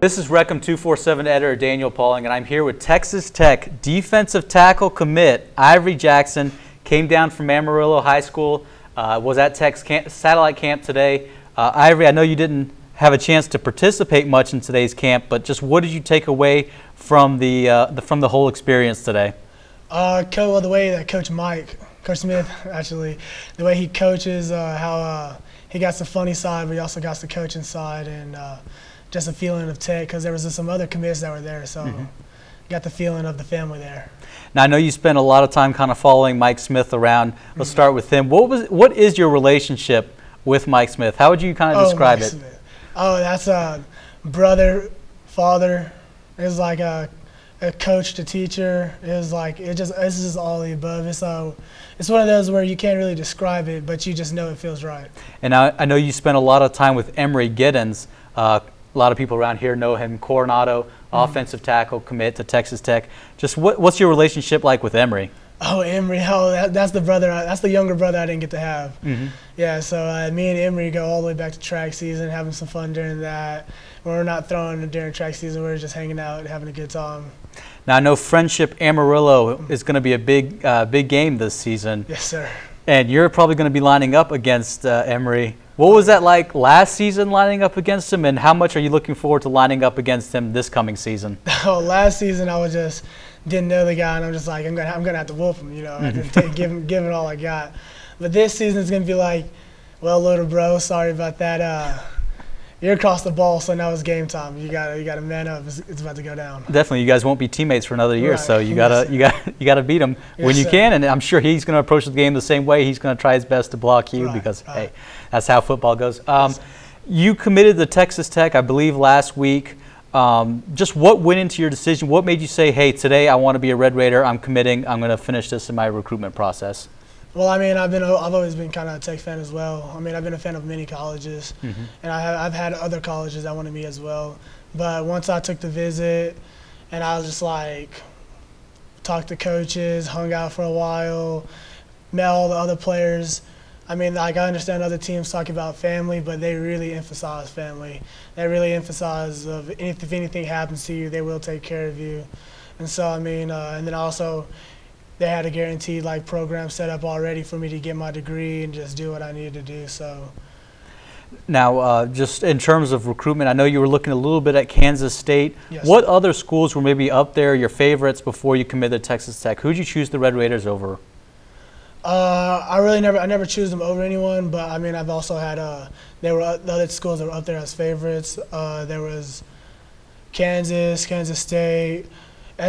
This is Recom 247 editor Daniel Pauling, and I'm here with Texas Tech defensive tackle commit Ivory Jackson. Came down from Amarillo High School, was at Tech's satellite camp today. Ivory, I know you didn't have a chance to participate much in today's camp, but just what did you take away from the whole experience today? The way that Coach Smith, actually, the way he coaches, how he got the funny side, but he also got the coaching side, and just a feeling of Tech, because there was some other commits that were there, so got the feeling of the family there. Now, I know you spent a lot of time kind of following Mike Smith around. Let's start with him. What is your relationship with Mike Smith? How would you kind of describe it? Smith. Oh, that's a brother, father. It's like a coach to teacher. It's just all the above. It's one of those where you can't really describe it, but you just know it feels right. And I know you spent a lot of time with Emory Giddens. A lot of people around here know him. Coronado, offensive tackle, commit to Texas Tech. Just what's your relationship like with Emory? Oh, Emory, that's the brother. That's the younger brother I didn't get to have. Yeah, so me and Emory go all the way back to track season, having some fun during that. When we're not throwing during track season, we're just hanging out and having a good time. Now, I know Friendship Amarillo is going to be a big game this season. Yes, sir. And you're probably going to be lining up against Emory. What was that like last season, lining up against him, and how much are you looking forward to lining up against him this coming season? Oh, last season I was just didn't know the guy, and I'm just like, I'm gonna have to whoop him, you know, and give him all I got. But this season it's gonna be like, well, little bro, sorry about that. You're across the ball, so now it's game time. You gotta man up. It's about to go down. Definitely, you guys won't be teammates for another year, right. so you gotta beat him when you can. And I'm sure he's gonna approach the game the same way. He's gonna try his best to block you because hey, that's how football goes. You committed to Texas Tech, I believe, last week. Just what went into your decision? What made you say, hey, today I want to be a Red Raider. I'm committing. I'm gonna finish this in my recruitment process. Well, I mean, I've always been kind of a Tech fan as well. I mean, I've been a fan of many colleges, and I've had other colleges that wanted me as well. But once I took the visit, and I was just like, talked to coaches, hung out for a while, met all the other players. I mean, like, I understand other teams talk about family, but they really emphasize family. They really emphasize if anything happens to you, they will take care of you. And so, I mean, and then also, they had a guaranteed program set up already for me to get my degree and just do what I needed to do. So now, just in terms of recruitment, I know you were looking a little bit at Kansas State. Yes. What other schools were maybe up there, your favorites, before you committed to Texas Tech? Who did you choose the Red Raiders over? I never choose them over anyone, but I mean, I've also had the other schools that were up there as favorites. There was Kansas State,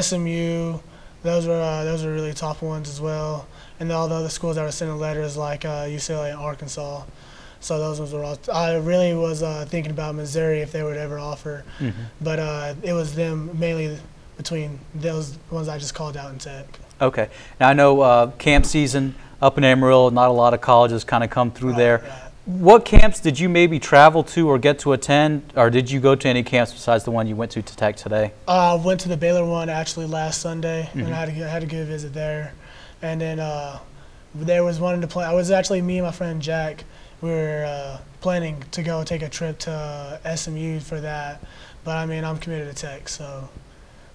SMU. Those were really top ones as well, and all the other schools that were sending letters like UCLA and Arkansas. So those ones were all. I really was thinking about Missouri if they would ever offer, but it was them mainly between those ones I just called out in Tech. Okay. Now I know camp season up in Amarillo, not a lot of colleges kind of come through there. Yeah. What camps did you maybe travel to or get to attend, or did you go to any camps besides the one you went to Tech today? I went to the Baylor one actually last Sunday, and I had a good visit there. And then there was one to play. I was actually, me and my friend Jack, we were planning to go take a trip to SMU for that. But I mean, I'm committed to Tech, so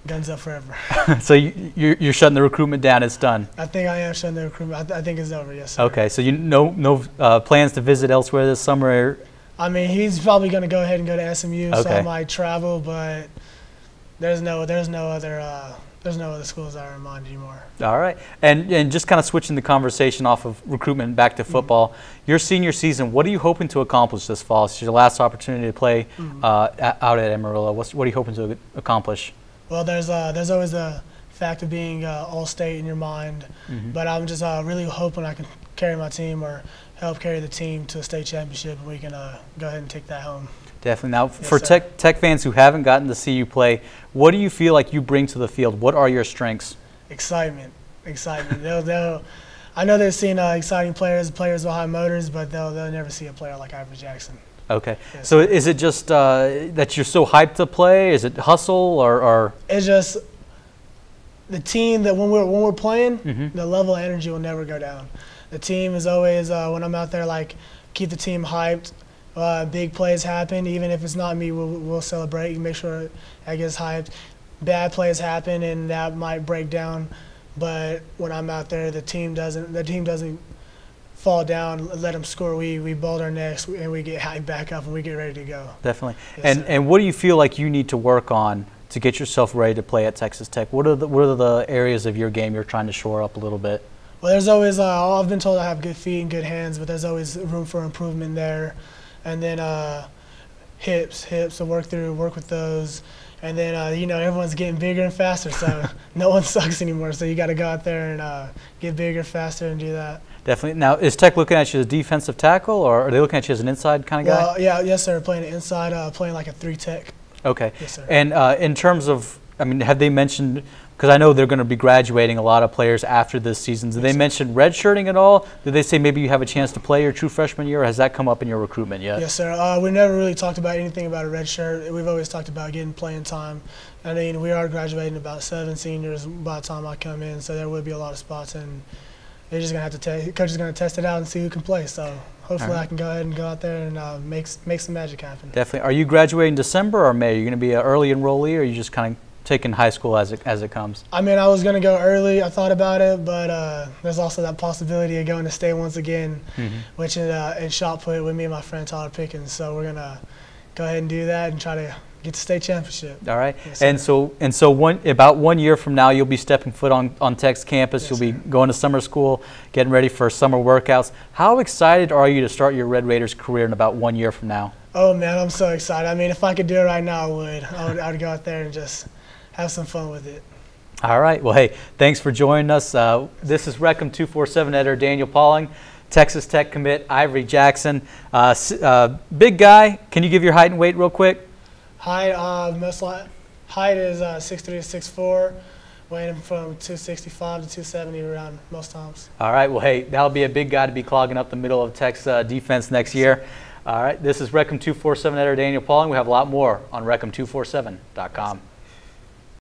guns up forever. So you're shutting the recruitment down. It's done. I think I am shutting the recruitment. I think it's over. Yes, sir. Okay. So no plans to visit elsewhere this summer? I mean, he's probably going to go ahead and go to SMU, so I might travel. But there's no other schools that are in mind anymore. All right. And just kind of switching the conversation off of recruitment back to football. Your senior season, what are you hoping to accomplish this fall? It's your last opportunity to play out at Amarillo. What are you hoping to accomplish? Well, there's always the fact of being all-state in your mind, but I'm just really hoping I can carry my team or help carry the team to a state championship, and we can go ahead and take that home. Definitely. Now, for Tech fans who haven't gotten to see you play, what do you feel like you bring to the field? What are your strengths? Excitement. I know they've seen exciting players with high motors, but they'll never see a player like Ivory Jackson. Okay. Yes. So is it just that you're so hyped to play? Is it hustle or? It's just the team that when we're playing, the level of energy will never go down. The team is always when I'm out there, like, keep the team hyped, big plays happen. Even if it's not me, we'll celebrate and make sure I get hyped. Bad plays happen, and that might break down. But when I'm out there, the team doesn't fall down, let them score. We balled our necks, and we get hyped back up, and we get ready to go. Definitely. Yes, And what do you feel like you need to work on to get yourself ready to play at Texas Tech? What are the areas of your game you're trying to shore up a little bit? Well, there's always I've been told I have good feet and good hands, but there's always room for improvement there. And then hips to work with those. And then everyone's getting bigger and faster, so no one sucks anymore. So you got to go out there and get bigger, faster, and do that. Definitely. Now, is Tech looking at you as a defensive tackle, or are they looking at you as an inside kind of guy? Well, yes, sir. Playing inside, playing like a 3-tech. Okay. Yes, sir. And in terms of, have they mentioned? Because I know they're going to be graduating a lot of players after this season. Did they mention redshirting at all? Did they say maybe you have a chance to play your true freshman year, or has that come up in your recruitment yet? Yes, sir. We never really talked about anything about a red shirt. We've always talked about getting playing time. I mean, we are graduating about 7 seniors by the time I come in, so there will be a lot of spots, and they're just going to have to coach is going to test it out and see who can play. So hopefully I can go ahead and go out there and make some magic happen. Definitely. Are you graduating December or May? Are you going to be an early enrollee, or are you just kind of taking high school as it comes? I mean, I was going to go early. I thought about it, but there's also that possibility of going to state once again, which is in shot put with me and my friend Tyler Pickens. So we're going to go ahead and do that and try to get the state championship. All right. Yes, and so about 1 year from now, you'll be stepping foot on Tech's campus. Yes, you'll be sir. going to summer school, getting ready for summer workouts. How excited are you to start your Red Raiders career in about 1 year from now? Oh, man, I'm so excited. I mean, if I could do it right now, I would go out there and just have some fun with it. All right. Well, hey, thanks for joining us. This is Recom 247 editor Daniel Pauling, Texas Tech commit Ivory Jackson. Big guy. Can you give your height and weight real quick? Height is 6'3" to 6'4", weighing from 265 to 270 around most times. All right. Well, hey, that'll be a big guy to be clogging up the middle of Tech's defense next year. All right. This is Recom 247 editor Daniel Pauling. We have a lot more on Recom247.com.